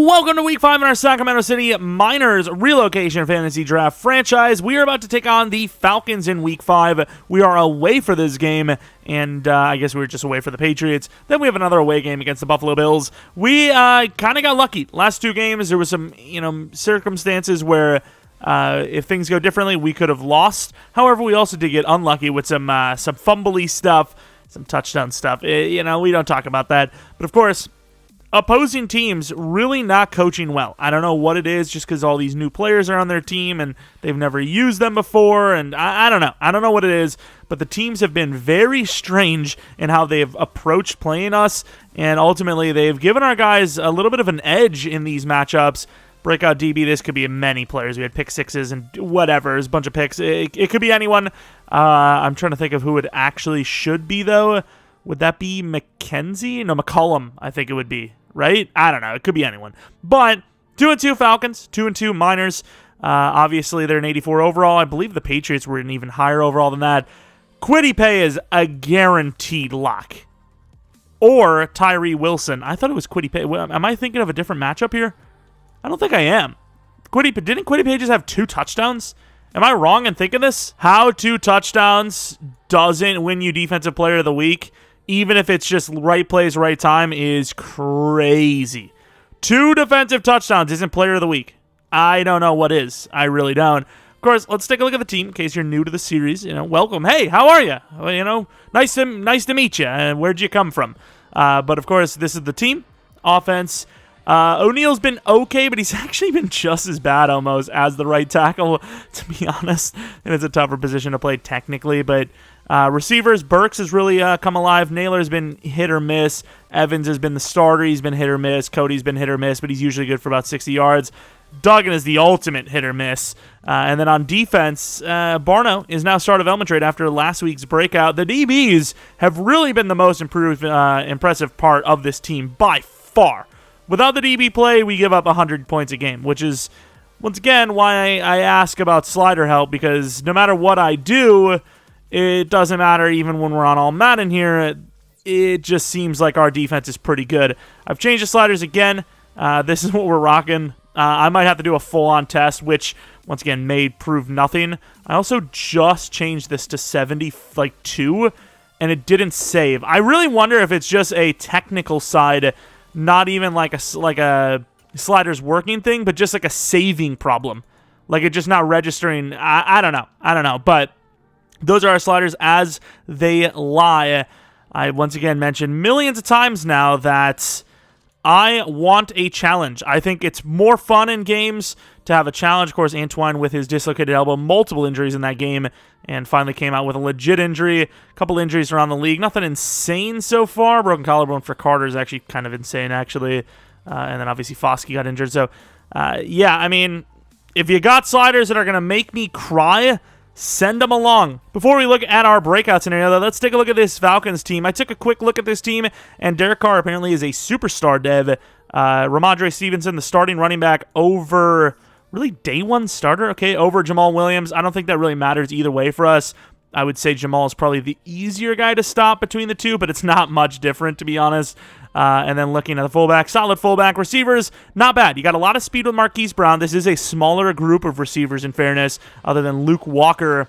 Welcome to Week 5 in our Sacramento City Miners Relocation Fantasy Draft franchise. We are about to take on the Falcons in Week 5. We are away for this game, and I guess we were just away for the Patriots. Then we have another away game against the Buffalo Bills. We kind of got lucky. Last two games, there was some circumstances where if things go differently, we could have lost. However, we also did get unlucky with some fumbly stuff, some touchdown stuff. We don't talk about that. But of course, opposing teams really not coaching well. I don't know what it is, just because all these new players are on their team and they've never used them before, and I don't know. I don't know what it is, but the teams have been very strange in how they've approached playing us, and ultimately they've given our guys a little bit of an edge in these matchups. Breakout DB, this could be many players. We had pick sixes and whatever. There's a bunch of picks. It could be anyone. I'm trying to think of who it actually should be, though. Would that be McKenzie? No, McCollum, I think it would be. Right? I don't know. It could be anyone. But 2-2 Falcons, 2-2 Miners. Obviously, they're an 84 overall. I believe the Patriots were an even higher overall than that. Quiddy Pay is a guaranteed lock. Or Tyree Wilson. I thought it was Quiddy Pay. Am I thinking of a different matchup here? I don't think I am. Didn't Quiddy Pay just have 2 touchdowns? Am I wrong in thinking this? How 2 touchdowns doesn't win you Defensive Player of the Week, even if it's just right place, right time, is crazy. 2 defensive touchdowns isn't Player of the Week. I don't know what is. I really don't. Of course, let's take a look at the team in case you're new to the series. Welcome. Hey, how are you? Well, nice to meet you. Where'd you come from? But of course, this is the team. Offense. O'Neal's been okay, but he's actually been just as bad almost as the right tackle, to be honest. And it's a tougher position to play technically, but receivers, Burks has really come alive. Naylor's been hit or miss. Evans has been the starter. He's been hit or miss. Cody's been hit or miss, but he's usually good for about 60 yards. Duggan is the ultimate hit or miss. And then on defense, Barno is now start of Elmatrade after last week's breakout. The DBs have really been the most impressive part of this team by far. Without the DB play, we give up 100 points a game, which is, once again, why I ask about slider help, because no matter what I do, it doesn't matter even when we're on all Madden here. It just seems like our defense is pretty good. I've changed the sliders again. This is what we're rocking. I might have to do a full-on test, which, once again, may prove nothing. I also just changed this to 72, and it didn't save. I really wonder if it's just a technical side, not even like a sliders working thing, but just like a saving problem. Like it just not registering. I don't know. But those are our sliders as they lie. I once again mentioned millions of times now that I want a challenge. I think it's more fun in games to have a challenge. Of course, Antoine with his dislocated elbow, multiple injuries in that game, and finally came out with a legit injury. A couple injuries around the league. Nothing insane so far. Broken collarbone for Carter is actually kind of insane, actually. And then obviously Foskey got injured. So, yeah, I mean, if you got sliders that are going to make me cry, send them along. Before we look at our breakout scenario, though, let's take a look at this Falcons team. I took a quick look at this team, and Derek Carr apparently is a superstar dev. Ramondre Stevenson, the starting running back, over really day one starter, okay, over Jamal Williams. I don't think that really matters either way for us. I would say Jamal is probably the easier guy to stop between the two, but it's not much different, to be honest. And then looking at the fullback, solid fullback. Receivers, not bad. You got a lot of speed with Marquise Brown. This is a smaller group of receivers, in fairness, other than Luke Walker.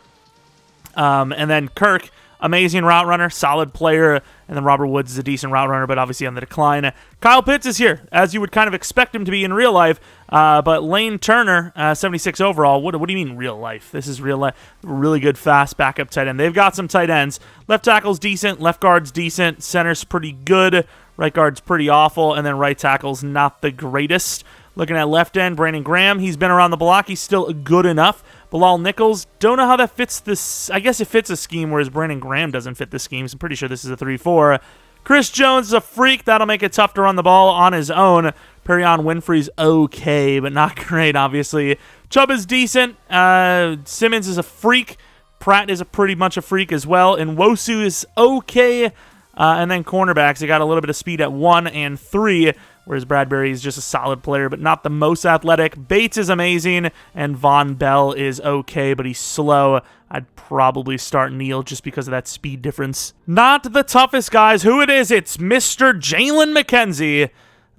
And then Kirk, amazing route runner, solid player. And then Robert Woods is a decent route runner, but obviously on the decline. Kyle Pitts is here, as you would kind of expect him to be in real life. But Lane Turner, 76 overall. What do you mean real life? This is real life. Really good, fast backup tight end. They've got some tight ends. Left tackle's decent. Left guard's decent. Center's pretty good. Right guard's pretty awful. And then right tackle's not the greatest. Looking at left end, Brandon Graham. He's been around the block. He's still good enough. Bilal Nichols, don't know how that fits this. I guess it fits a scheme, whereas Brandon Graham doesn't fit the scheme. So I'm pretty sure this is a 3-4. Chris Jones is a freak. That'll make it tough to run the ball on his own. Perrion Winfrey's okay, but not great, obviously. Chubb is decent. Simmons is a freak. Pratt is pretty much a freak as well. And Wosu is okay. And then cornerbacks, they got a little bit of speed at 1 and 3, whereas Bradbury is just a solid player, but not the most athletic. Bates is amazing, and Von Bell is okay, but he's slow. I'd probably start Neal just because of that speed difference. Not the toughest guys. Who it is? It's Mr. Jalen McKenzie.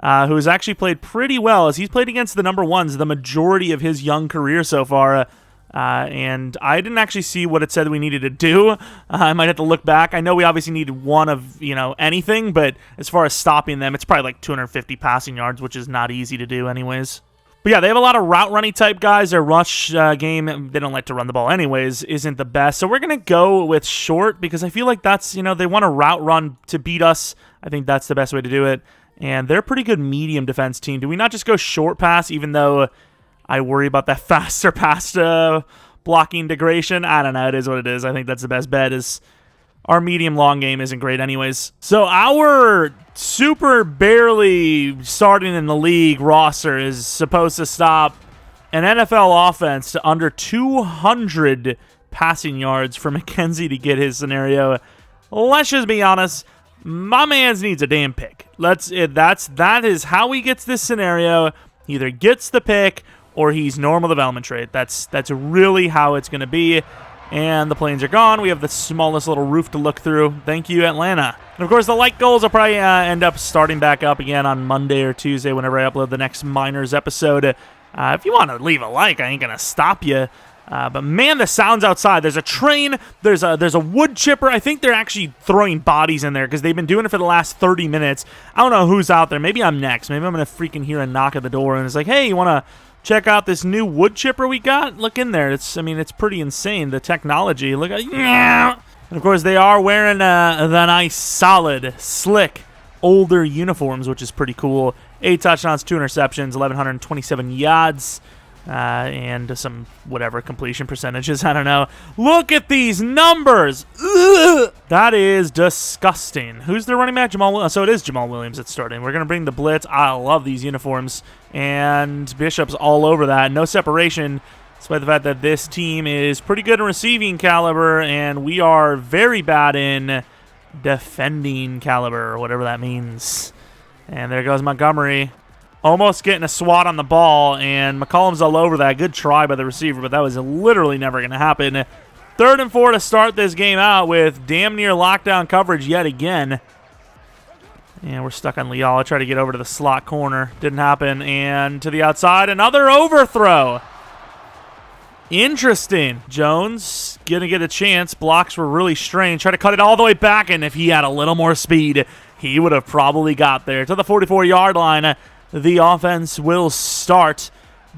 who has actually played pretty well, as he's played against the number ones the majority of his young career so far. And I didn't actually see what it said we needed to do. I might have to look back. I know we obviously needed one of, anything, but as far as stopping them, it's probably like 250 passing yards, which is not easy to do anyways. But yeah, they have a lot of route running type guys. Their rush game, they don't like to run the ball anyways, isn't the best. So we're going to go with short because I feel like that's, they want a route run to beat us. I think that's the best way to do it. And they're a pretty good medium defense team. Do we not just go short pass even though I worry about that faster pass blocking degradation? I don't know. It is what it is. I think that's the best bet. Is our medium-long game isn't great anyways. So our super barely starting in the league roster is supposed to stop an NFL offense to under 200 passing yards for McKenzie to get his scenario. Let's just be honest. My man's needs a damn pick. That is how he gets this scenario. He either gets the pick or he's normal development trait. That's really how it's going to be. And the planes are gone. We have the smallest little roof to look through. Thank you, Atlanta. And of course, the like goals will probably end up starting back up again on Monday or Tuesday whenever I upload the next Miners episode. If you want to leave a like, I ain't going to stop you. But man, the sounds outside. There's a train. There's a wood chipper. I think they're actually throwing bodies in there because they've been doing it for the last 30 minutes. I don't know who's out there. Maybe I'm next. Maybe I'm going to freaking hear a knock at the door and it's like, hey, you want to check out this new wood chipper we got? Look in there. It's pretty insane, the technology. Look at, and of course, they are wearing the nice, solid, slick, older uniforms, which is pretty cool. 8 touchdowns, 2 interceptions, 1,127 yards, and some whatever completion percentages. I don't know. Look at these numbers. Ugh! That is disgusting. Who's the running back? Jamal Williams. So it is Jamal Williams that's starting. We're going to bring the blitz. I love these uniforms. And Bishop's all over that. No separation, despite the fact that this team is pretty good in receiving caliber, and we are very bad in defending caliber, or whatever that means. And there goes Montgomery. Almost getting a swat on the ball, and McCollum's all over that. Good try by the receiver, but that was literally never going to happen. 3rd and 4 to start this game out with damn near lockdown coverage yet again. And we're stuck on Leal. I tried to get over to the slot corner. Didn't happen. And to the outside, another overthrow. Interesting. Jones going to get a chance. Blocks were really strange. Try to cut it all the way back, and if he had a little more speed, he would have probably got there. To the 44-yard line, the offense will start.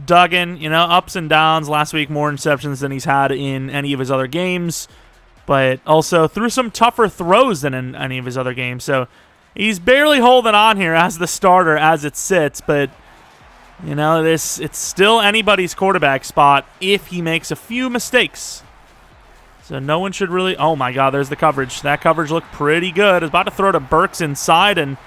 Duggan, ups and downs. Last week, more interceptions than he's had in any of his other games, but also threw some tougher throws than in any of his other games. So he's barely holding on here as the starter as it sits, but it's still anybody's quarterback spot if he makes a few mistakes. So no one should really... Oh, my God, there's the coverage. That coverage looked pretty good. I was about to throw to Burks inside, and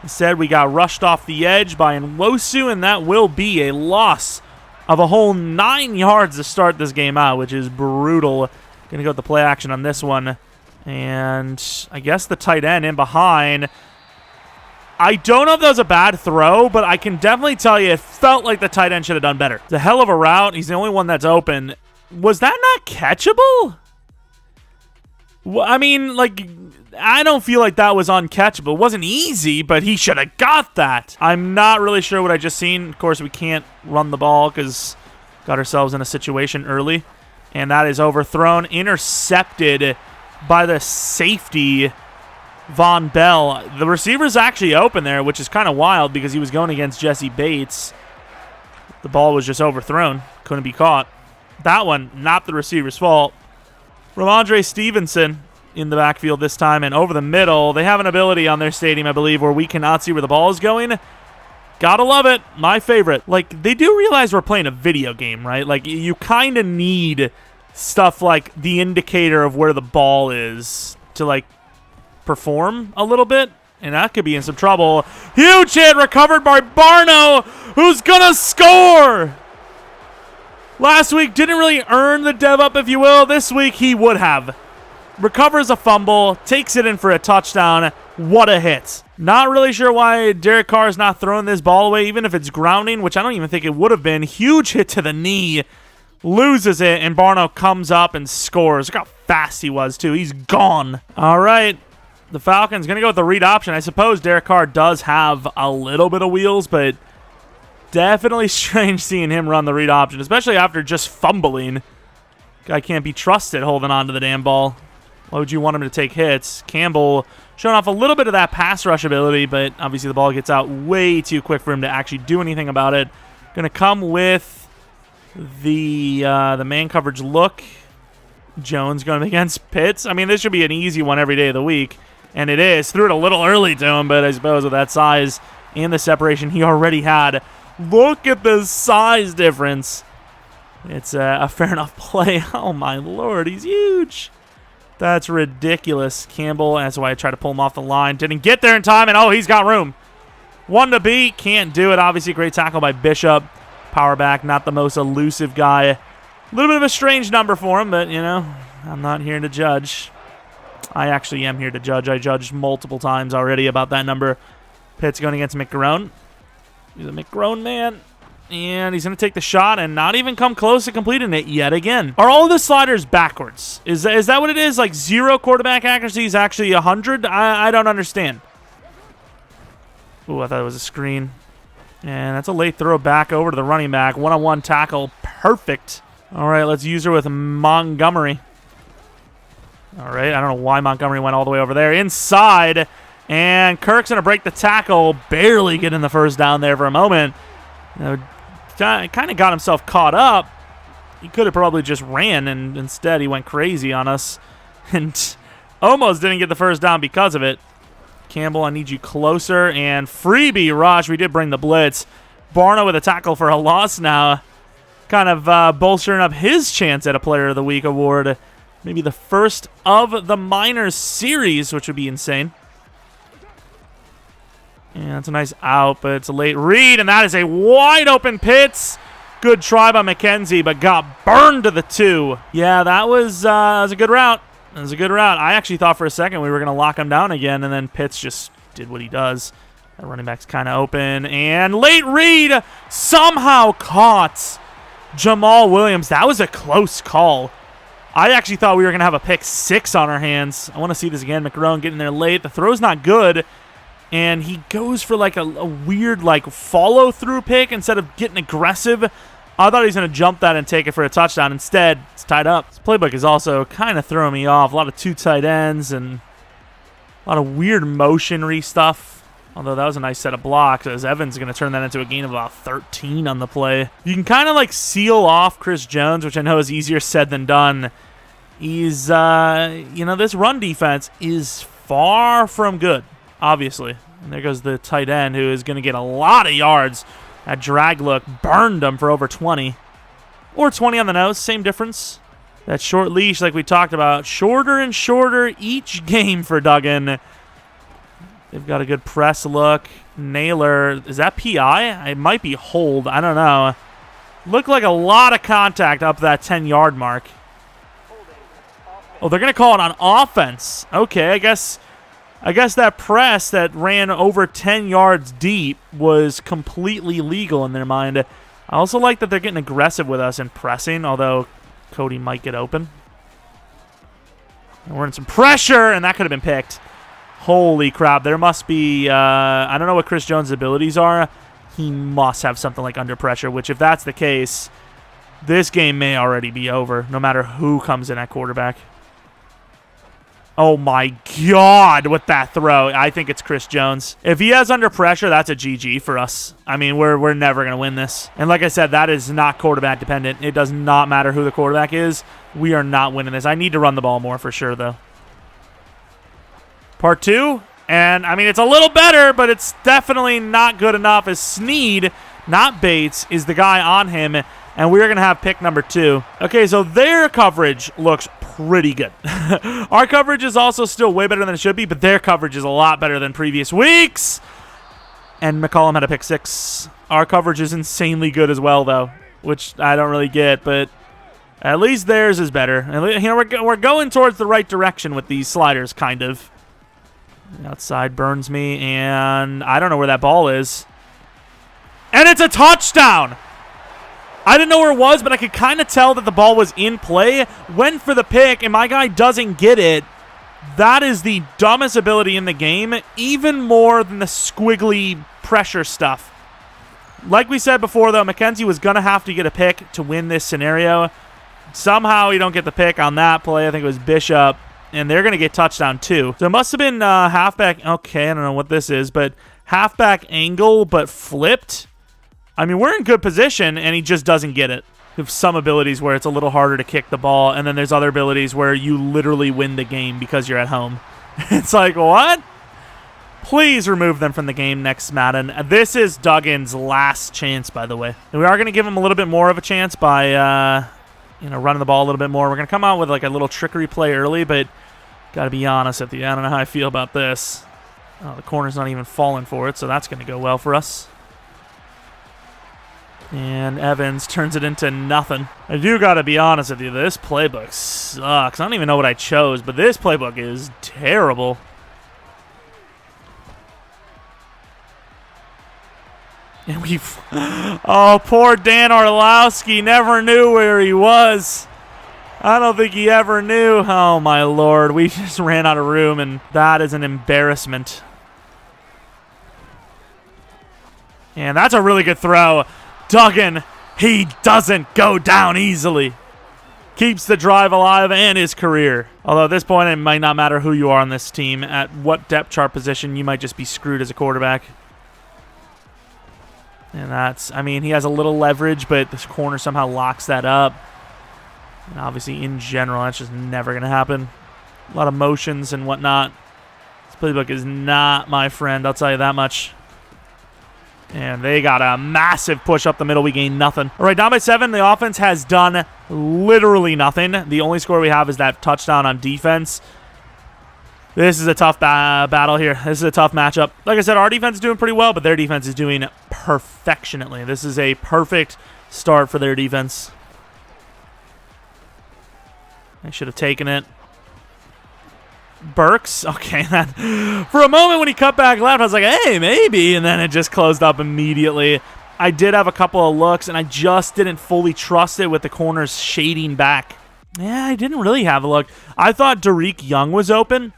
instead we got rushed off the edge by Nwosu, and that will be a loss of a whole 9 yards to start this game out, which is brutal. Going to go with the play action on this one. And I guess the tight end in behind. I don't know if that was a bad throw, but I can definitely tell you it felt like the tight end should have done better. It's a hell of a route. He's the only one that's open. Was that not catchable? I mean, I don't feel like that was uncatchable. It wasn't easy, but he should have got that. I'm not really sure what I just seen. Of course, we can't run the ball because got ourselves in a situation early. And that is overthrown, intercepted by the safety, Von Bell. The receiver's actually open there, which is kind of wild because he was going against Jesse Bates. The ball was just overthrown. Couldn't be caught. That one, not the receiver's fault. Ramondre Stevenson in the backfield this time and over the middle. They have an ability on their stadium, I believe, where we cannot see where the ball is going. Gotta love it. My favorite. They do realize we're playing a video game, right? You kind of need stuff like the indicator of where the ball is to, perform a little bit. And that could be in some trouble. Huge hit recovered by Barno, who's gonna score! Last week didn't really earn the dev up, if you will. This week he would have. Recovers a fumble, takes it in for a touchdown. What a hit. Not really sure why Derek Carr is not throwing this ball away, even if it's grounding, which I don't even think it would have been. Huge hit to the knee. Loses it, and Barno comes up and scores. Look how fast he was, too. He's gone. All right. The Falcons going to go with the read option. I suppose Derek Carr does have a little bit of wheels, but definitely strange seeing him run the read option, especially after just fumbling. Guy can't be trusted holding on to the damn ball. Why would you want him to take hits? Campbell showing off a little bit of that pass rush ability, but obviously the ball gets out way too quick for him to actually do anything about it. Going to come with the man coverage look. Jones going against Pitts. I mean, this should be an easy one every day of the week, and it is. Threw it a little early to him, but I suppose with that size and the separation he already had. Look at the size difference. It's a fair enough play. Oh, my Lord, he's huge. That's ridiculous. Campbell, that's why I tried to pull him off the line. Didn't get there in time, and oh, he's got room. One to beat. Can't do it. Obviously, great tackle by Bishop. Power back, not the most elusive guy. A little bit of a strange number for him, but, you know, I'm not here to judge. I actually am here to judge. I judged multiple times already about that number. Pitt's going against McGrone. He's a McGrone man. And he's going to take the shot and not even come close to completing it yet again. Are all of the sliders backwards? Is that what it is? Like 0 quarterback accuracy is actually 100? I don't understand. Ooh, I thought it was a screen. And that's a late throw back over to the running back. One-on-one tackle. Perfect. All right, let's use her with Montgomery. All right, I don't know why Montgomery went all the way over there. Inside. And Kirk's going to break the tackle. Barely getting the first down there for a moment. You know, kind of got himself caught up. He could have probably just ran, and instead he went crazy on us. And almost didn't get the first down because of it. Campbell, I need you closer. And freebie rush. We did bring the blitz. Barna with a tackle for a loss now. Kind of bolstering up his chance at a Player of the Week award. Maybe the first of the Miners series, which would be insane. Yeah, it's a nice out, but it's a late read, and that is a wide-open Pitts. Good try by McKenzie, but got burned to the 2. Yeah, that was a good route. That was a good route. I actually thought for a second we were going to lock him down again, and then Pitts just did what he does. That running back's kind of open, and late read somehow caught Jamal Williams. That was a close call. I actually thought we were going to have a pick 6 on our hands. I want to see this again. McGrone getting there late. The throw's not good. And he goes for like a weird like follow-through pick instead of getting aggressive. I thought he was going to jump that and take it for a touchdown. Instead, it's tied up. This playbook is also kind of throwing me off. A lot of 2 tight ends and a lot of weird motion-y stuff. Although that was a nice set of blocks, as Evans is going to turn that into a gain of about 13 on the play. You can kind of like seal off Chris Jones, which I know is easier said than done. He's, this run defense is far from good. Obviously. And there goes the tight end who is going to get a lot of yards. That drag look burned him for over 20. Or 20 on the nose. Same difference. That short leash like we talked about. Shorter and shorter each game for Duggan. They've got a good press look. Naylor. Is that PI? It might be hold. I don't know. Looked like a lot of contact up that 10-yard mark. Oh, they're going to call it on offense. Okay, I guess that press that ran over 10 yards deep was completely legal in their mind. I also like that they're getting aggressive with us and pressing, although Cody might get open. And we're in some pressure, and that could have been picked. Holy crap. There must be, I don't know what Chris Jones' abilities are. He must have something like under pressure, which if that's the case, this game may already be over, no matter who comes in at quarterback. Oh, my God, with that throw. I think it's Chris Jones. If he has under pressure, that's a GG for us. I mean, we're never going to win this. And like I said, that is not quarterback dependent. It does not matter who the quarterback is. We are not winning this. I need to run the ball more for sure, though. Part 2. And, I mean, it's a little better, but it's definitely not good enough as Snead, not Bates, is the guy on him. And we're going to have pick number 2. Okay, so their coverage looks pretty good. Our coverage is also still way better than it should be, but their coverage is a lot better than previous weeks. And McCollum had a pick 6. Our coverage is insanely good as well, though, which I don't really get, but at least theirs is better. You know, we're going towards the right direction with these sliders, kind of. The outside burns me, and I don't know where that ball is. And it's a touchdown! I didn't know where it was, but I could kind of tell that the ball was in play. Went for the pick, and my guy doesn't get it. That is the dumbest ability in the game, even more than the squiggly pressure stuff. Like we said before, though, McKenzie was going to have to get a pick to win this scenario. Somehow he don't get the pick on that play. I think it was Bishop, and they're going to get touchdown too. So it must have been halfback. Okay, I don't know what this is, but halfback angle, but flipped. I mean, we're in good position, and he just doesn't get it. We have some abilities where it's a little harder to kick the ball, and then there's other abilities where you literally win the game because you're at home. It's like, what? Please remove them from the game next Madden. This is Duggan's last chance, by the way. And we are going to give him a little bit more of a chance by, running the ball a little bit more. We're going to come out with like a little trickery play early, but got to be honest with you. I don't know how I feel about this. Oh, the corner's not even falling for it, so that's going to go well for us. And Evans turns it into nothing. I do got to be honest with you. This playbook sucks. I don't even know what I chose, but this playbook is terrible. And oh, poor Dan Orlowski never knew where he was. I don't think he ever knew. Oh, my Lord. We just ran out of room, and that is an embarrassment. And that's a really good throw. Duggan, he doesn't go down easily. Keeps the drive alive and his career. Although at this point, it might not matter who you are on this team. At what depth chart position, you might just be screwed as a quarterback. And that's, I mean, he has a little leverage, but this corner somehow locks that up. And obviously, in general, that's just never going to happen. A lot of motions and whatnot. This playbook is not my friend, I'll tell you that much. And they got a massive push up the middle. We gain nothing. All right, down by 7. The offense has done literally nothing. The only score we have is that touchdown on defense. This is a tough battle here. This is a tough matchup. Like I said, our defense is doing pretty well, but their defense is doing perfectionately. This is a perfect start for their defense. I should have taken it. Burks. Okay. For a moment when he cut back left, I was like, hey, maybe. And then it just closed up immediately. I did have a couple of looks, and I just didn't fully trust it with the corners shading back. Yeah, I didn't really have a look. I thought Derek Young was open.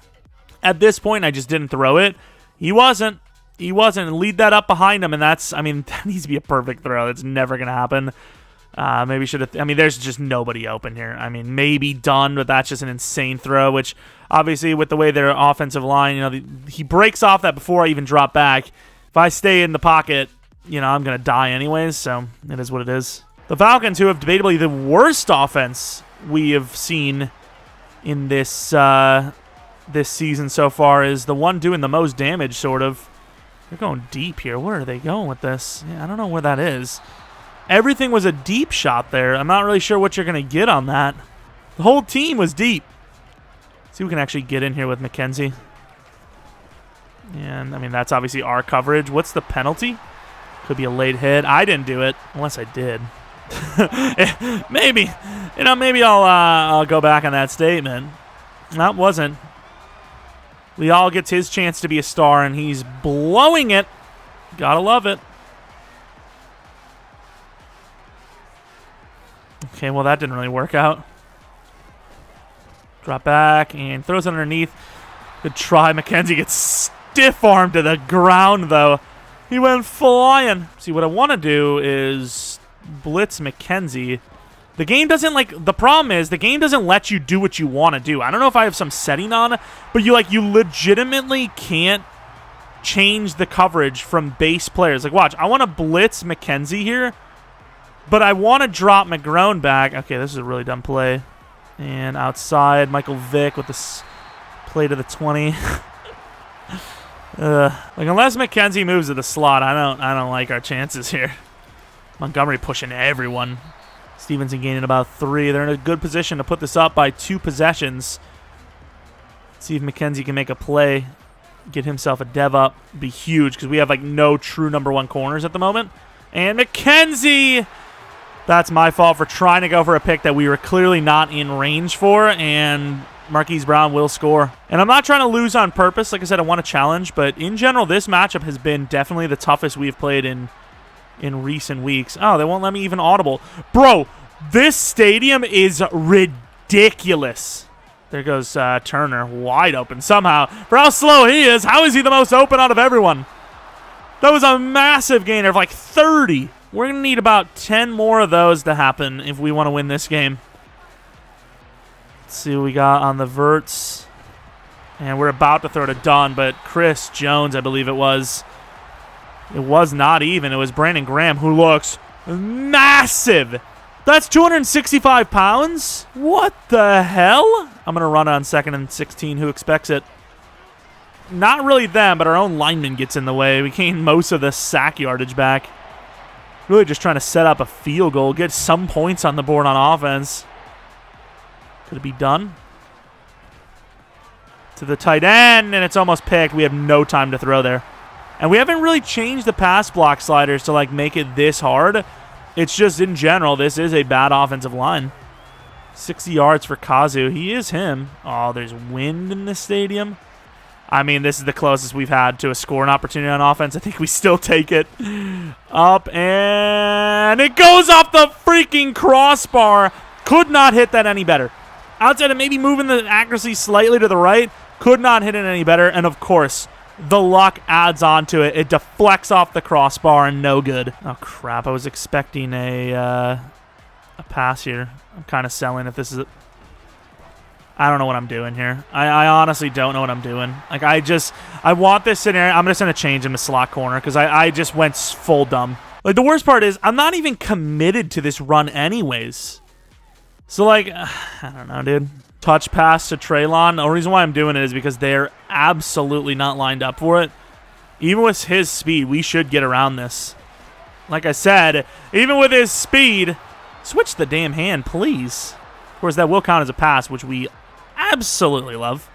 At this point, I just didn't throw it. He wasn't. He wasn't. Lead that up behind him, and that's, I mean, that needs to be a perfect throw. That's never going to happen. Maybe should have, I mean, there's just nobody open here. I mean, maybe Dunn, but that's just an insane throw, which obviously with the way their offensive line, you know, he breaks off that before I even drop back. If I stay in the pocket, you know, I'm going to die anyways, so it is what it is. The Falcons, who have debatably the worst offense we have seen in this this season so far, is the one doing the most damage, sort of. They're going deep here. Where are they going with this? Yeah, I don't know where that is. Everything was a deep shot there. I'm not really sure what you're going to get on that. The whole team was deep. See if we can actually get in here with McKenzie. And, I mean, that's obviously our coverage. What's the penalty? Could be a late hit. I didn't do it, unless I did. Maybe. You know, maybe I'll go back on that statement. That wasn't. Leal gets his chance to be a star, and he's blowing it. Gotta love it. Okay, well, that didn't really work out. Drop back and throws it underneath. Good try. McKenzie gets stiff-armed to the ground, though. He went flying. See, what I want to do is blitz McKenzie. The game doesn't, the problem is the game doesn't let you do what you want to do. I don't know if I have some setting on, but you legitimately can't change the coverage from base players. Like, watch, I want to blitz McKenzie here, but I want to drop McGrone back. Okay, this is a really dumb play. And outside, Michael Vick with this play to the 20. Unless McKenzie moves to the slot, I don't like our chances here. Montgomery pushing everyone. Stevenson gaining about 3. They're in a good position to put this up by 2 possessions. See if McKenzie can make a play, get himself a dev up. Be huge because we have no true number 1 corners at the moment. And McKenzie, that's my fault for trying to go for a pick that we were clearly not in range for, and Marquise Brown will score. And I'm not trying to lose on purpose. Like I said, I want to challenge, but in general, this matchup has been definitely the toughest we've played in recent weeks. Oh, they won't let me even audible. Bro, this stadium is ridiculous. There goes Turner, wide open somehow. For how slow he is, how is he the most open out of everyone? That was a massive gainer of like 30. We're going to need about 10 more of those to happen if we want to win this game. Let's see what we got on the verts. And we're about to throw to Dunn, but Chris Jones, I believe it was not even. It was Brandon Graham, who looks massive. That's 265 pounds? What the hell? I'm going to run on 2nd and 16. Who expects it? Not really them, but our own lineman gets in the way. We gained most of the sack yardage back. Really just trying to set up a field goal, get some points on the board on offense. Could it be done? To the tight end, and it's almost picked. We have no time to throw there. And we haven't really changed the pass block sliders to like make it this hard. It's just in general, this is a bad offensive line. 60 yards for Kazu. He is him. Oh, there's wind in the stadium. I mean, this is the closest we've had to a scoring opportunity on offense. I think we still take it. Up, and it goes off the freaking crossbar. Could not hit that any better. Outside of maybe moving the accuracy slightly to the right, could not hit it any better. And, of course, the luck adds on to it. It deflects off the crossbar and no good. Oh, crap. I was expecting a pass here. I'm kind of selling if this is I don't know what I'm doing here. I honestly don't know what I'm doing. Like, I want this scenario. I'm just going to change him to slot corner because I just went full dumb. Like, the worst part is I'm not even committed to this run anyways. So, like, I don't know, dude. Touch pass to Treylon. The reason why I'm doing it is because they're absolutely not lined up for it. Even with his speed, we should get around this. Like I said, even with his speed, switch the damn hand, please. Of course, that will count as a pass, which we absolutely love.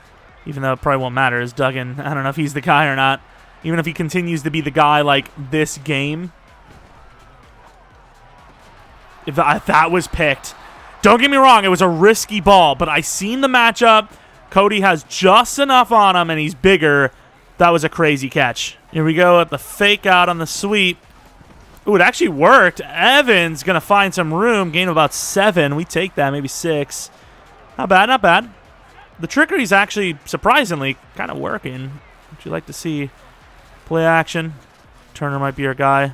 Even though it probably won't matter, as Duggan, I don't know if he's the guy or not. Even if he continues to be the guy like this game. If that was picked. Don't get me wrong, it was a risky ball, but I seen the matchup. Cody has just enough on him, and he's bigger. That was a crazy catch. Here we go at the fake out on the sweep. Ooh, it actually worked. Evans going to find some room. Gain of about 7. We take that, maybe 6. Not bad, not bad. The trickery's actually, surprisingly, kind of working. Would you like to see play action? Turner might be our guy.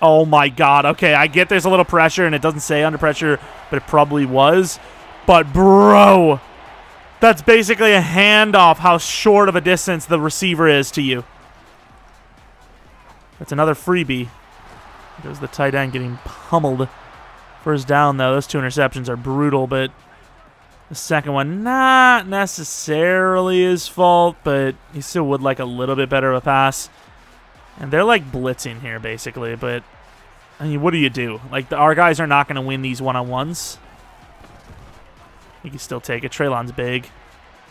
Oh, my God. Okay, I get there's a little pressure, and it doesn't say under pressure, but it probably was. But, bro, that's basically a handoff how short of a distance the receiver is to you. That's another freebie. There's the tight end getting pummeled. First down, though. Those 2 interceptions are brutal, but the second one, not necessarily his fault, but he still would like a little bit better of a pass. And they're like blitzing here, basically, but I mean, what do you do? Like, our guys are not going to win these one-on-ones. He can still take it. Treylon's big,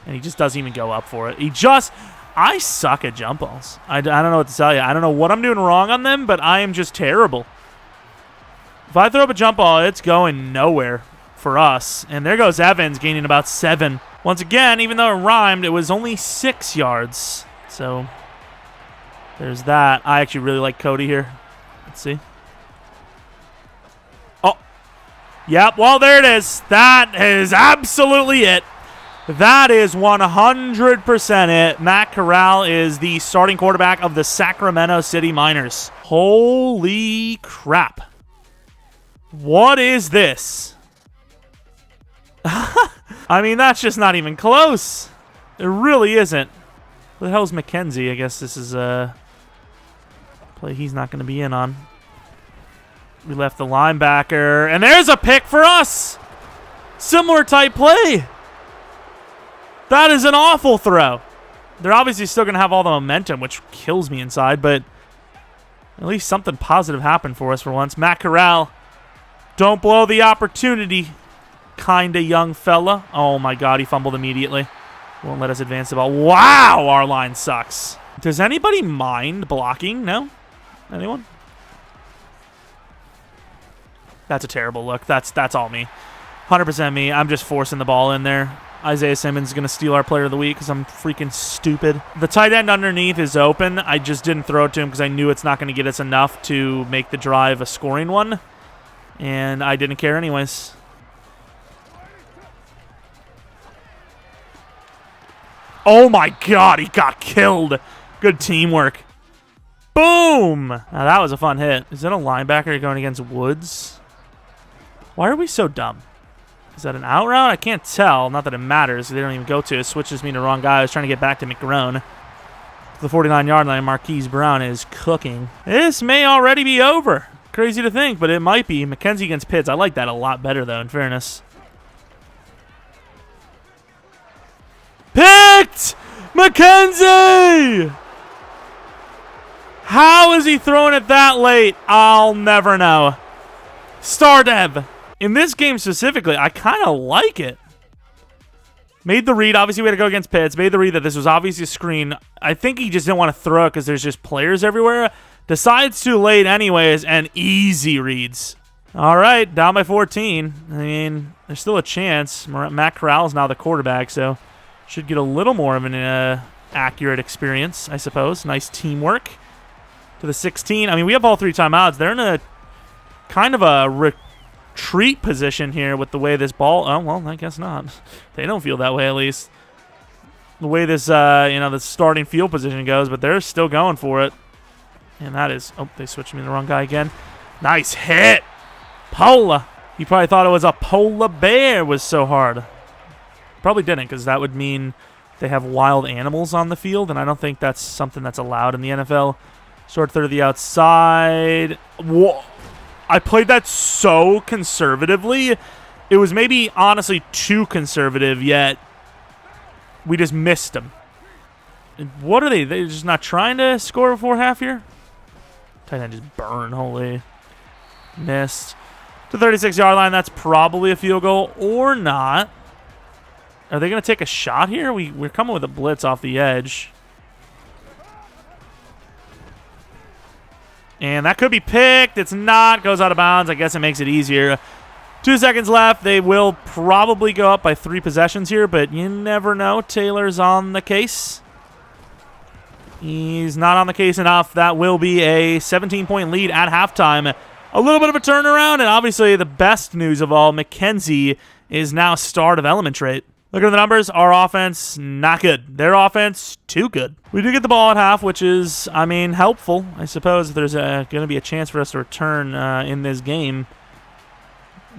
and he just doesn't even go up for it. I suck at jump balls. I don't know what to tell you. I don't know what I'm doing wrong on them, but I am just terrible. If I throw up a jump ball, it's going nowhere for us. And there goes Evans, gaining about 7. Once again, even though it rhymed, it was only 6 yards. So there's that. I actually really like Cody here. Let's see. Oh. Yep, well, there it is. That is absolutely it. That is 100% it. Matt Corral is the starting quarterback of the Sacramento City Miners. Holy crap. What is this? I mean, that's just not even close. It really isn't. Who the hell's McKenzie? I guess this is a play he's not going to be in on. We left the linebacker, and there's a pick for us. Similar type play. That is an awful throw. They're obviously still going to have all the momentum, which kills me inside, but at least something positive happened for us for once. Matt Corral, don't blow the opportunity, kind of young fella. Oh, my God, he fumbled immediately. Won't let us advance the ball. Wow, our line sucks. Does anybody mind blocking? No? Anyone? That's a terrible look. That's all me. 100% me. I'm just forcing the ball in there. Isaiah Simmons is going to steal our player of the week because I'm freaking stupid. The tight end underneath is open. I just didn't throw it to him because I knew it's not going to get us enough to make the drive a scoring one. And I didn't care anyways. Oh my God, he got killed. Good teamwork. Boom! Now that was a fun hit. Is that a linebacker going against Woods? Why are we so dumb? Is that an out route? I can't tell. Not that it matters. They don't even go to it. Switches me to the wrong guy. I was trying to get back to McGrone. The 49-yard line, Marquise Brown is cooking. This may already be over. Crazy to think, but it might be. McKenzie against Pitts. I like that a lot better, though, in fairness. Picked! McKenzie! How is he throwing it that late? I'll never know. Star Dev. In this game specifically, I kind of like it. Made the read. Obviously, we had to go against Pitts. Made the read that this was obviously a screen. I think he just didn't want to throw it because there's just players everywhere. Decides too late anyways, and easy reads. All right, down by 14. I mean, there's still a chance. Matt Corral's now the quarterback, so should get a little more of an accurate experience, I suppose. Nice teamwork. To the 16. I mean, we have all 3 timeouts. They're in a kind of a retreat position here with the way this ball... Oh, well, I guess not. They don't feel that way, at least. The way this, the starting field position goes, but they're still going for it. And that is... Oh, they switched me to the wrong guy again. Nice hit! Pola! You probably thought it was a polar bear was so hard. Probably didn't, because that would mean they have wild animals on the field, and I don't think that's something that's allowed in the NFL. Short third of the outside. Whoa. I played that so conservatively. It was maybe, honestly, too conservative, yet we just missed them. What are they? They're just not trying to score before half here? Tight end just burn, holy. Missed. To 36-yard line, that's probably a field goal or not. Are they going to take a shot here? We're coming with a blitz off the edge. And that could be picked. It's not. Goes out of bounds. I guess it makes it easier. 2 seconds left. They will probably go up by 3 possessions here, but you never know. Taylor's on the case. He's not on the case enough. That will be a 17-point lead at halftime. A little bit of a turnaround, and obviously the best news of all, McKenzie is now star development trait. Look at the numbers. Our offense, not good. Their offense, too good. We do get the ball at half, which is, I mean, helpful. I suppose if there's going to be a chance for us to return in this game.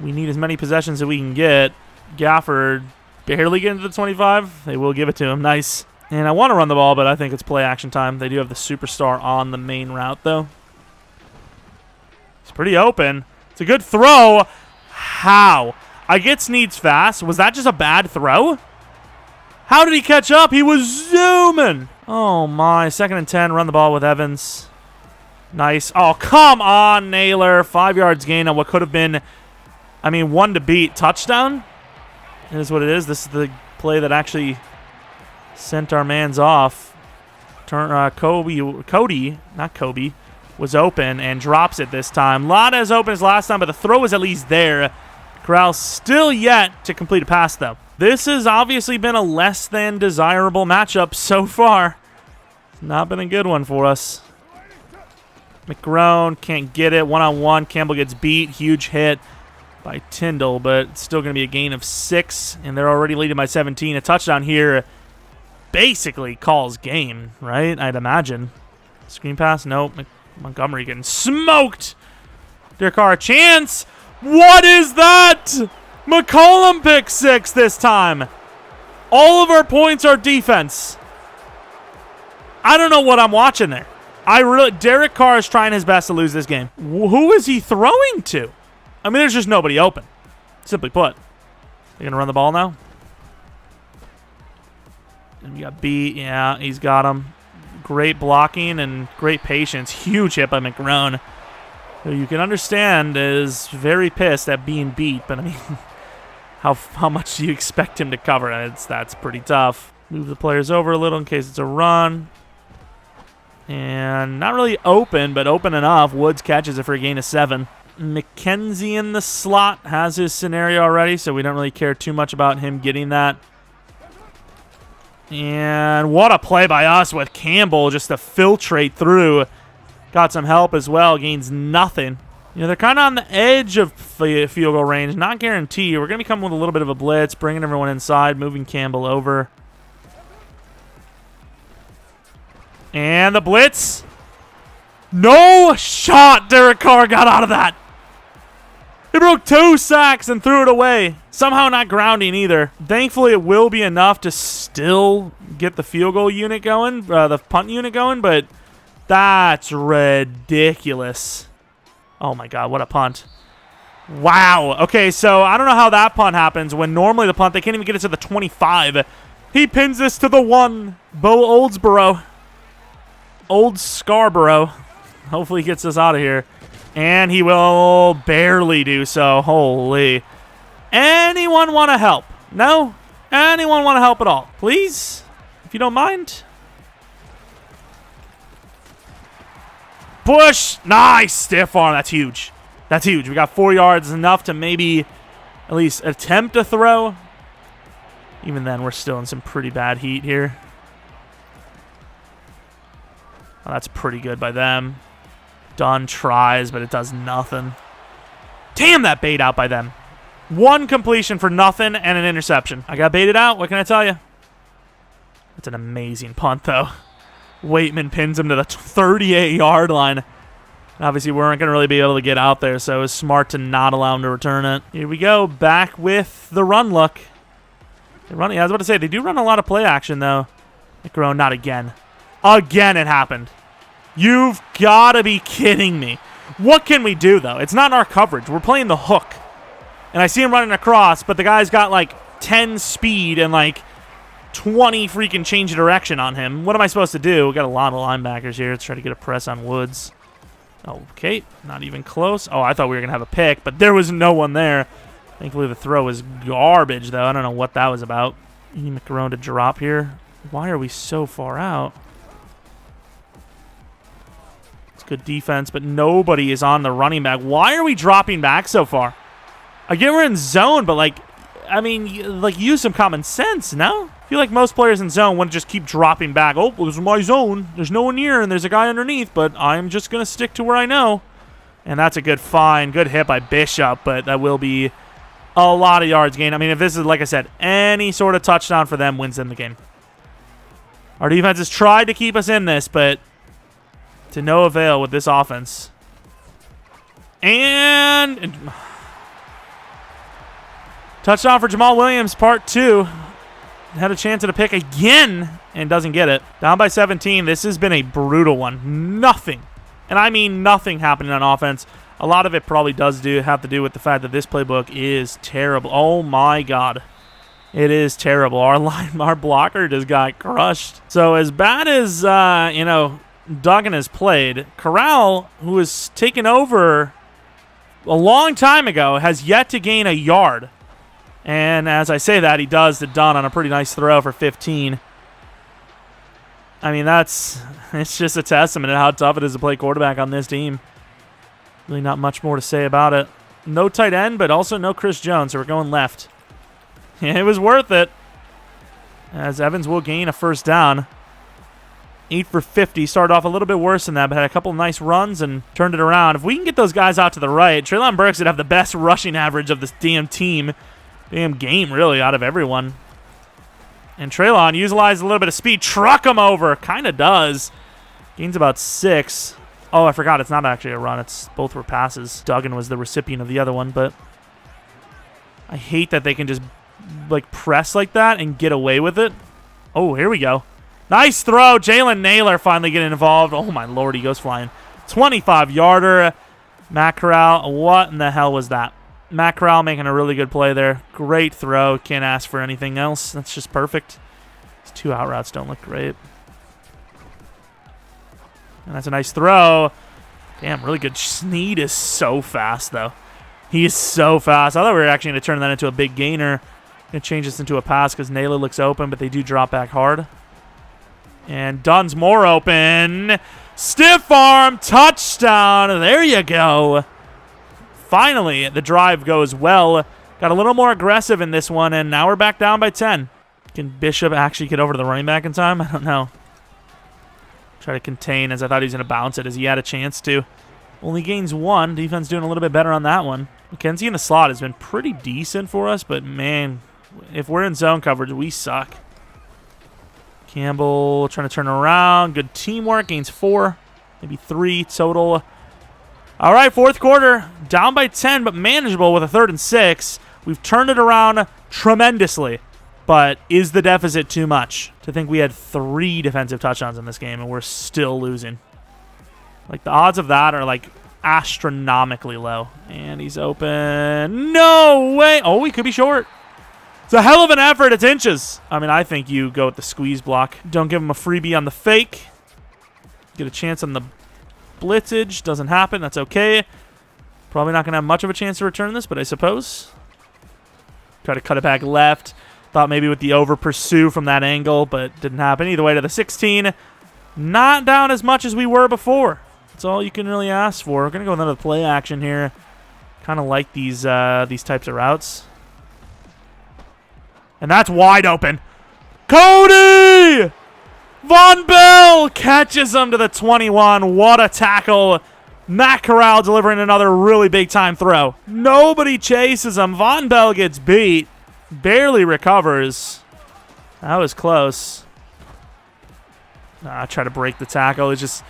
We need as many possessions as we can get. Gafford barely getting to the 25. They will give it to him. Nice. And I want to run the ball, but I think it's play action time. They do have the superstar on the main route, though. It's pretty open. It's a good throw. How? I get Snead's fast. Was that just a bad throw? How did he catch up? He was zooming. Oh, my. 2nd and 10. Run the ball with Evans. Nice. Oh, come on, Naylor. 5 yards gain on what could have been, I mean, 1 to beat. Touchdown? It is what it is. This is the play that actually sent our mans off. Cody, not Kobe, was open and drops it this time. Not as open as last time, but the throw was at least there. Corral still yet to complete a pass, though. This has obviously been a less than desirable matchup so far. It's not been a good one for us. McGrone can't get it. One-on-one. Campbell gets beat. Huge hit by Tyndall, but it's still going to be a gain of 6, and they're already leading by 17. A touchdown here basically calls game, right? I'd imagine. Screen pass? Nope. Montgomery getting smoked. Derek Carr, a chance. What is that? McCollum pick 6 this time. All of our points are defense. I don't know what I'm watching there. Derek Carr is trying his best to lose this game. Who is he throwing to? I mean, there's just nobody open. Simply put. They're going to run the ball now. And we got B. Yeah, he's got him. Great blocking and great patience. Huge hit by McGrone, who you can understand is very pissed at being beat. But, I mean, how much do you expect him to cover? That's pretty tough. Move the players over a little in case it's a run. And not really open, but open enough. Woods catches it for a gain of 7. McKenzie in the slot has his scenario already, so we don't really care too much about him getting that. And what a play by us with Campbell just to filtrate through. Got some help as well. Gains nothing. You know, they're kind of on the edge of field goal range. Not guaranteed. We're going to be coming with a little bit of a blitz, bringing everyone inside, moving Campbell over. And the blitz. No shot. Derek Carr got out of that. He broke 2 sacks and threw it away. Somehow not grounding either. Thankfully, it will be enough to still get the field goal unit going, the punt unit going, but that's ridiculous. Oh my God, what a punt. Wow. Okay, so I don't know how that punt happens when normally the punt, they can't even get it to the 25. He pins this to the 1. Bo Oldsboro. Old Scarborough. Hopefully he gets us out of here. And he will barely do so. Holy. Anyone want to help? No? Anyone want to help at all? Please? If you don't mind. Push. Nice. Stiff arm. That's huge. That's huge. We got 4 yards. Enough to maybe at least attempt a throw. Even then, we're still in some pretty bad heat here. Oh, that's pretty good by them. Dunn tries, but it does nothing. Damn, that bait out by them. 1 completion for nothing and an interception. I got baited out. What can I tell you? That's an amazing punt, though. Waitman pins him to the 38-yard line. Obviously, we weren't going to really be able to get out there, so it was smart to not allow him to return it. Here we go. Back with the run look. They run, yeah, I was about to say, they do run a lot of play action, though. McGrone, not again. Again, it happened. You've got to be kidding me. What can we do, though? It's not in our coverage. We're playing the hook. And I see him running across, but the guy's got like 10 speed and like 20 freaking change of direction on him. What am I supposed to do? We got a lot of linebackers here. Let's try to get a press on Woods. Okay, not even close. Oh, I thought we were going to have a pick, but there was no one there. Thankfully, the throw was garbage, though. I don't know what that was about. You need McGrone to drop here. Why are we so far out? Good defense, but nobody is on the running back. Why are we dropping back so far? Again, we're in zone, but like, I mean, like, use some common sense, no? I feel like most players in zone want to just keep dropping back. Oh, this is my zone. There's no one near, and there's a guy underneath, but I'm just going to stick to where I know. And that's a good find. Good hit by Bishop, but that will be a lot of yards gained. I mean, if this is, like I said, any sort of touchdown for them wins them the game. Our defense has tried to keep us in this, but to no avail with this offense. And touchdown for Jamal Williams, part 2. Had a chance at a pick again and doesn't get it. Down by 17. This has been a brutal one. Nothing, and I mean nothing, happening on offense. A lot of it probably does have to do with the fact that this playbook is terrible. Oh my God. It is terrible. Our blocker just got crushed. So as bad as, Duggan has played, Corral, who was taken over a long time ago, has yet to gain a yard. And as I say that, he does to Dunn on a pretty nice throw for 15. I mean, it's just a testament to how tough it is to play quarterback on this team. Really not much more to say about it. No tight end, but also no Chris Jones, so we're going left. It was worth it, as Evans will gain a first down. 8 for 50. Started off a little bit worse than that, but had a couple of nice runs and turned it around. If we can get those guys out to the right, Treylon Burks would have the best rushing average of this damn team. Damn game, really, out of everyone. And Treylon utilized a little bit of speed. Truck him over. Kind of does. Gains about 6. Oh, I forgot. It's not actually a run. It's both were passes. Duggan was the recipient of the other one, but I hate that they can just like press like that and get away with it. Oh, here we go. Nice throw. Jalen Naylor finally getting involved. Oh, my Lord. He goes flying. 25-yarder. Matt Corral. What in the hell was that? Matt Corral making a really good play there. Great throw. Can't ask for anything else. That's just perfect. These 2 out routes don't look great. And that's a nice throw. Damn, really good. Snead is so fast, though. He is so fast. I thought we were actually going to turn that into a big gainer. Going to change this into a pass because Naylor looks open, but they do drop back hard. And Dunn's more open. Stiff arm. Touchdown. There you go. Finally, the drive goes well. Got a little more aggressive in this one, and now we're back down by 10. Can Bishop actually get over to the running back in time? I don't know. Try to contain, as I thought he was going to bounce it, as he had a chance to. Only gains 1. Defense doing a little bit better on that one. McKenzie in the slot has been pretty decent for us, but man, if we're in zone coverage, we suck. Campbell trying to turn around. Good teamwork. Gains 4, maybe 3 total. All right, fourth quarter. Down by 10, but manageable with a 3rd and 6. We've turned it around tremendously. But is the deficit too much? To think we had 3 defensive touchdowns in this game and we're still losing. Like, the odds of that are, like, astronomically low. And he's open. No way. Oh, he could be short. It's a hell of an effort. It's inches. I mean, I think you go with the squeeze block. Don't give him a freebie on the fake. Get a chance on the blitzage. Doesn't happen. That's okay. Probably not going to have much of a chance to return this, but I suppose. Try to cut it back left. Thought maybe with the over pursue from that angle, but didn't happen. Either way to the 16. Not down as much as we were before. That's all you can really ask for. We're going to go with another play action here. Kind of like these types of routes. And that's wide open. Cody! Von Bell catches him to the 21. What a tackle. Matt Corral delivering another really big-time throw. Nobody chases him. Von Bell gets beat. Barely recovers. That was close. Try to break the tackle. It's just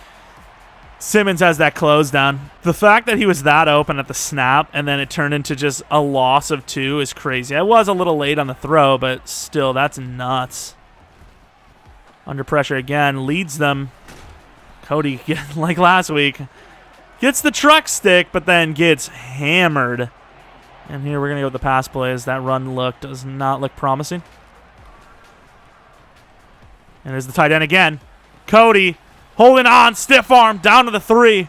Simmons has that close down. The fact that he was that open at the snap and then it turned into just a loss of 2 is crazy. I was a little late on the throw, but still, that's nuts. Under pressure again. Leads them. Cody, like last week, gets the truck stick, but then gets hammered. And here we're going to go with the pass plays. That run does not look promising. And there's the tight end again. Cody holding on, stiff arm, down to the 3.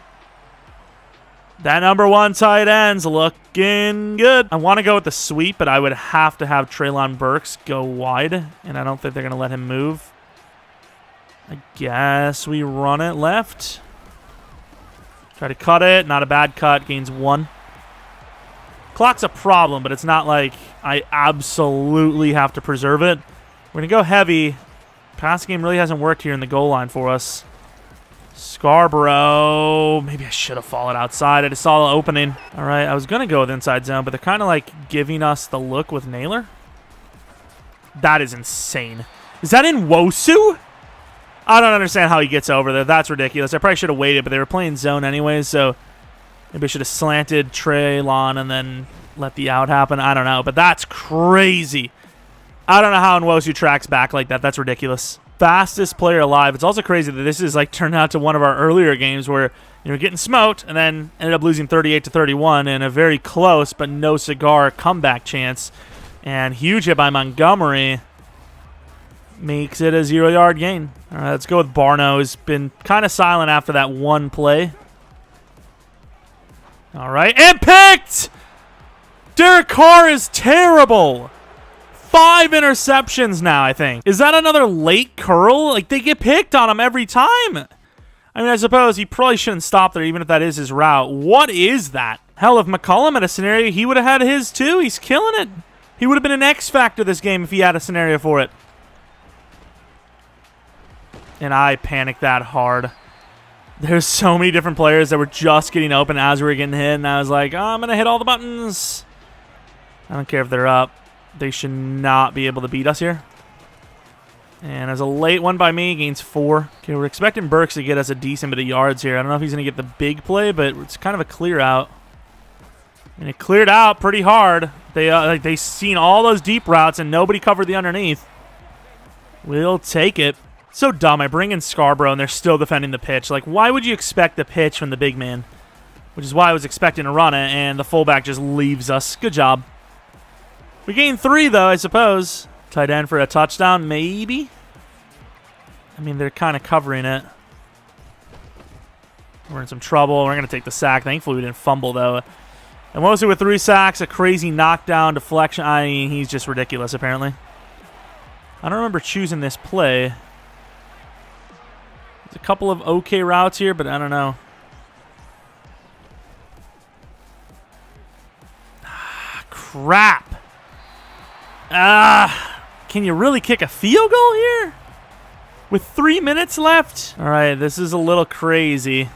That number 1 tight end's looking good. I want to go with the sweep, but I would have to have Treylon Burks go wide, and I don't think they're going to let him move. I guess we run it left. Try to cut it. Not a bad cut. Gains 1. Clock's a problem, but it's not like I absolutely have to preserve it. We're going to go heavy. Passing game really hasn't worked here in the goal line for us. Scarborough. Maybe I should have followed outside. I just saw the opening. All right, I was going to go with inside zone, but they're kind of like giving us the look with Naylor. That is insane. Is that in Wosu? I don't understand how he gets over there. That's ridiculous. I probably should have waited, but they were playing zone anyways, so maybe I should have slanted Treylon and then let the out happen. I don't know, but that's crazy. I don't know how Nwosu tracks back like that. That's ridiculous. Fastest player alive. It's also crazy that this is like turned out to one of our earlier games where you're getting smoked and then ended up losing 38-31 in a very close but no cigar comeback chance. And huge hit by Montgomery makes it a 0-yard gain. All right, let's go with Barno. He's been kind of silent after that one play. All right, and picked! Derek Carr is terrible. 5 interceptions now, I think. Is that another late curl? Like, they get picked on him every time. I mean, I suppose he probably shouldn't stop there, even if that is his route. What is that? Hell, if McCollum had a scenario, he would have had his too. He's killing it. He would have been an X factor this game if he had a scenario for it. And I panicked that hard. There's so many different players that were just getting open as we were getting hit, and I was like, oh, I'm going to hit all the buttons. I don't care if they're up. They should not be able to beat us here. And there's a late one by me. Gains 4. Okay, we're expecting Burks to get us a decent bit of yards here. I don't know if he's going to get the big play, but it's kind of a clear out. And it cleared out pretty hard. They seen all those deep routes, and nobody covered the underneath. We'll take it. So dumb. I bring in Scarborough, and they're still defending the pitch. Like, why would you expect the pitch from the big man? Which is why I was expecting to run it, and the fullback just leaves us. Good job. We gained 3, though, I suppose. Tight end for a touchdown, maybe? I mean, they're kind of covering it. We're in some trouble. We're going to take the sack. Thankfully, we didn't fumble, though. And mostly with 3 sacks, a crazy knockdown, deflection. I mean, he's just ridiculous, apparently. I don't remember choosing this play. There's a couple of okay routes here, but I don't know. Crap. Can you really kick a field goal here? With 3 minutes left? All right, this is a little crazy.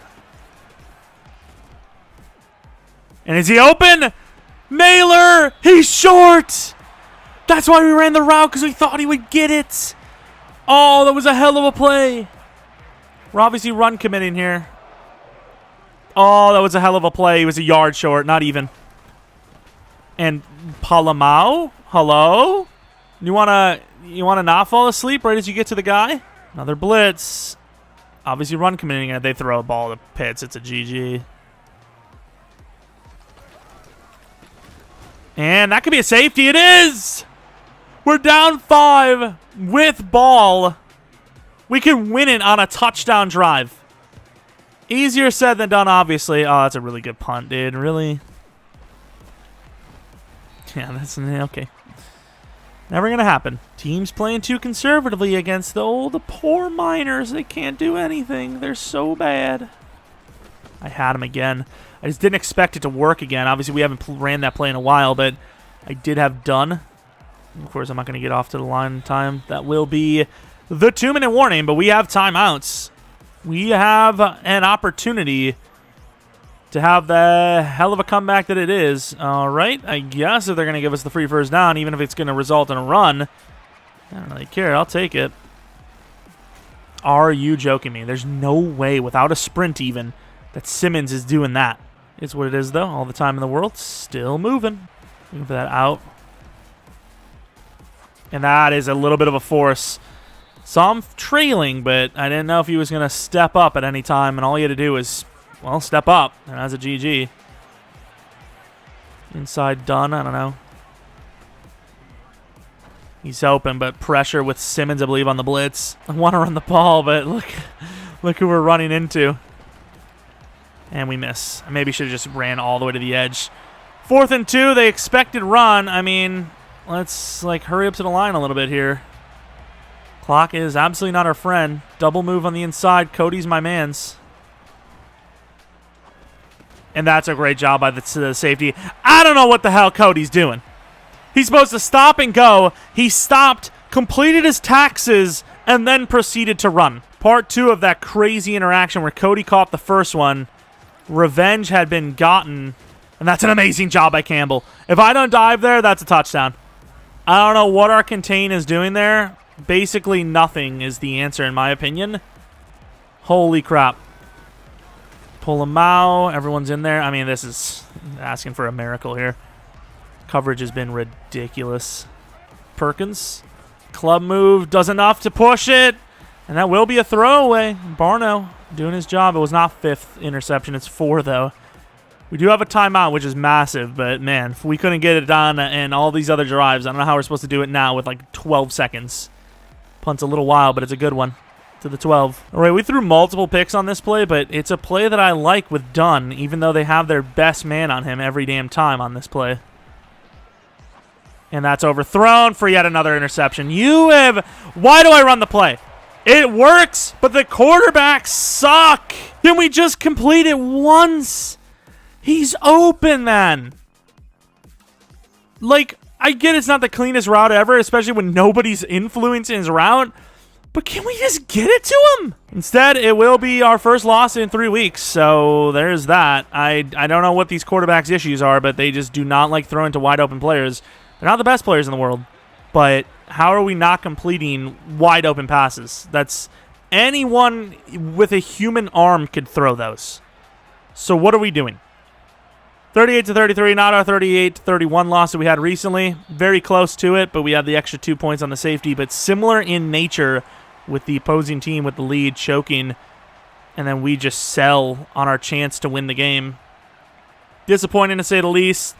And is he open? Naylor! He's short! That's why we ran the route, because we thought he would get it. Oh, that was a hell of a play. We're obviously run committing here. Oh, that was a hell of a play. He was a yard short, not even. And Palamau? Hello? You wanna not fall asleep right as you get to the guy? Another blitz. Obviously run committing it. They throw a ball to Pitts. It's a GG. And that could be a safety. It is! We're down 5 with ball. We can win it on a touchdown drive. Easier said than done, obviously. Oh, that's a really good punt, dude. Really? Yeah, that's okay. Never going to happen. Teams playing too conservatively against the poor Miners. They can't do anything. They're so bad. I had him again. I just didn't expect it to work again. Obviously, we haven't ran that play in a while, but I did have done. Of course, I'm not going to get off to the line in time. That will be the 2-minute warning, but we have timeouts. We have an opportunity to have the hell of a comeback that it is. All right, I guess if they're going to give us the free first down, even if it's going to result in a run, I don't really care. I'll take it. Are you joking me? There's no way, without a sprint even, that Simmons is doing that. It's what it is, though. All the time in the world. Still moving. Looking for that out. And that is a little bit of a force. Saw him trailing, but I didn't know if he was going to step up at any time, and all he had to do was, well, step up. And that's a GG. Inside done. I don't know. He's open, but pressure with Simmons, I believe, on the blitz. I want to run the ball, but look who we're running into. And we miss. I maybe should have just ran all the way to the edge. 4th and 2, they expected run. I mean, let's hurry up to the line a little bit here. Clock is absolutely not our friend. Double move on the inside. Cody's my mans. And that's a great job by the safety. I don't know what the hell Cody's doing. He's supposed to stop and go. He stopped, completed his taxes, and then proceeded to run. Part 2 of that crazy interaction where Cody caught the first one. Revenge had been gotten, and that's an amazing job by Campbell. If I don't dive there, that's a touchdown. I don't know what our contain is doing there. Basically nothing is the answer, in my opinion. Holy crap. Pull him out. Everyone's in there. I mean, this is asking for a miracle here. Coverage has been ridiculous. Perkins. Club move. Does enough to push it. And that will be a throwaway. Barno doing his job. It was not 5th interception. It's 4, though. We do have a timeout, which is massive. But, man, if we couldn't get it done and all these other drives, I don't know how we're supposed to do it now with 12 seconds. Punt's a little wild, but it's a good one. To the 12. All right, we threw multiple picks on this play, but it's a play that I like with Dunn, even though they have their best man on him every damn time on this play. And that's overthrown for yet another interception. Why do I run the play? It works, but the quarterbacks suck. Can we just complete it once? He's open then. I get it's not the cleanest route ever, especially when nobody's influencing his route. But can we just get it to him? Instead, it will be our first loss in 3 weeks, so there's that. I don't know what these quarterbacks' issues are, but they just do not like throwing to wide-open players. They're not the best players in the world, but how are we not completing wide-open passes? That's anyone with a human arm could throw those. So what are we doing? 38-33, not our 38-31 loss that we had recently. Very close to it, but we had the extra 2 points on the safety, but similar in nature with the opposing team with the lead choking, and then we just sell on our chance to win the game. Disappointing to say the least.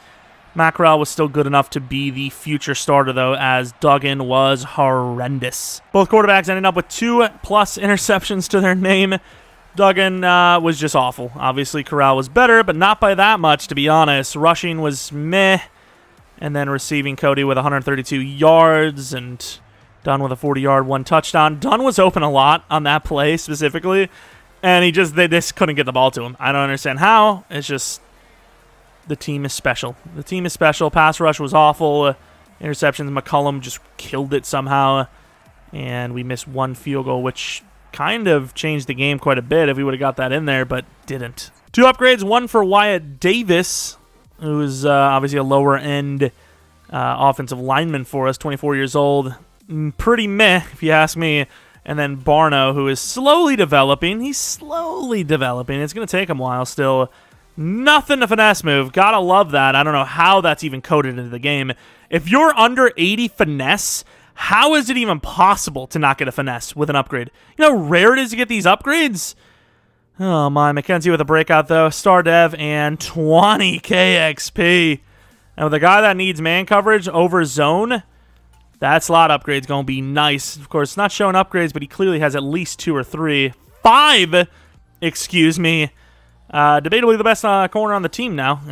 Mackerel was still good enough to be the future starter, though, as Duggan was horrendous. Both quarterbacks ended up with 2+ interceptions to their name. Duggan was just awful. Obviously, Corral was better, but not by that much, to be honest. Rushing was meh, and then receiving Cody with 132 yards, and Dunn with a 40-yard, 1 touchdown. Dunn was open a lot on that play specifically, and they just couldn't get the ball to him. I don't understand how. It's just the team is special. The team is special. Pass rush was awful. Interceptions, McCollum just killed it somehow, and we missed 1 field goal, which kind of changed the game quite a bit if we would have got that in there, but didn't. 2 upgrades, 1 for Wyatt Davis, who is obviously a lower-end offensive lineman for us, 24 years old. pretty meh, if you ask me. And then Barno, who is slowly developing. He's slowly developing. It's going to take him a while still. Nothing to finesse move. Gotta love that. I don't know how that's even coded into the game. If you're under 80 finesse, how is it even possible to not get a finesse with an upgrade? You know how rare it is to get these upgrades? Oh my, McKenzie with a breakout though. Star Dev and 20k XP. And with a guy that needs man coverage over zone, that slot upgrade's going to be nice. Of course, not showing upgrades, but he clearly has at least 2 or 3. 5, excuse me. Debatably the best corner on the team now.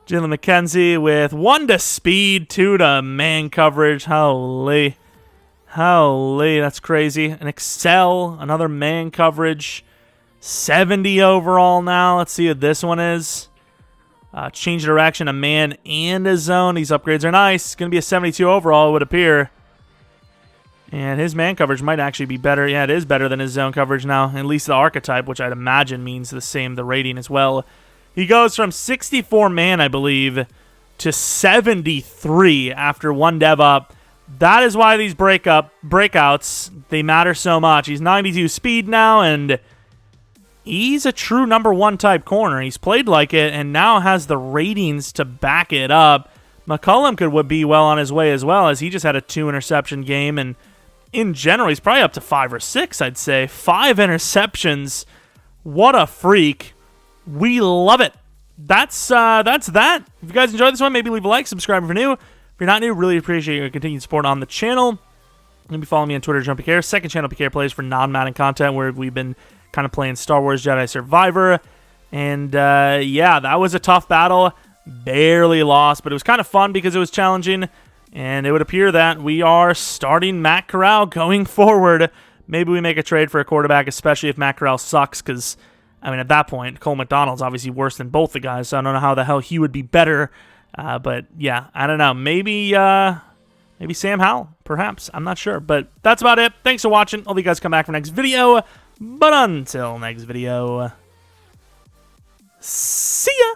Jalen McKenzie with 1 to speed, 2 to man coverage. Holy. Holy, that's crazy. An Excel, another man coverage. 70 overall now. Let's see what this one is. Change direction, a man and a zone. These upgrades are nice. It's going to be a 72 overall, it would appear. And his man coverage might actually be better. Yeah, it is better than his zone coverage now. At least the archetype, which I'd imagine means the same, the rating as well. He goes from 64 man, I believe, to 73 after 1 dev up. That is why these breakouts, they matter so much. He's 92 speed now, and he's a true number 1 type corner. He's played like it and now has the ratings to back it up. McCollum could be well on his way as well, as he just had a 2 interception game, and in general, he's probably up to 5 or 6, I'd say. 5 interceptions. What a freak. We love it. That's that. If you guys enjoyed this one, maybe leave a like, subscribe if you're new. If you're not new, really appreciate your continued support on the channel. Maybe follow me on Twitter, Jeromepkr. Second channel, PK Plays, for non-Madden content, where we've been kind of playing Star Wars Jedi Survivor. And yeah, that was a tough battle. Barely lost, but it was kind of fun because it was challenging. And it would appear that we are starting Matt Corral going forward. Maybe we make a trade for a quarterback, especially if Matt Corral sucks, because, I mean, at that point, Cole McDonald's obviously worse than both the guys, so I don't know how the hell he would be better. But, yeah, I don't know. Maybe Sam Howell, perhaps. I'm not sure. But that's about it. Thanks for watching. Hope you guys come back for next video. But until next video, see ya!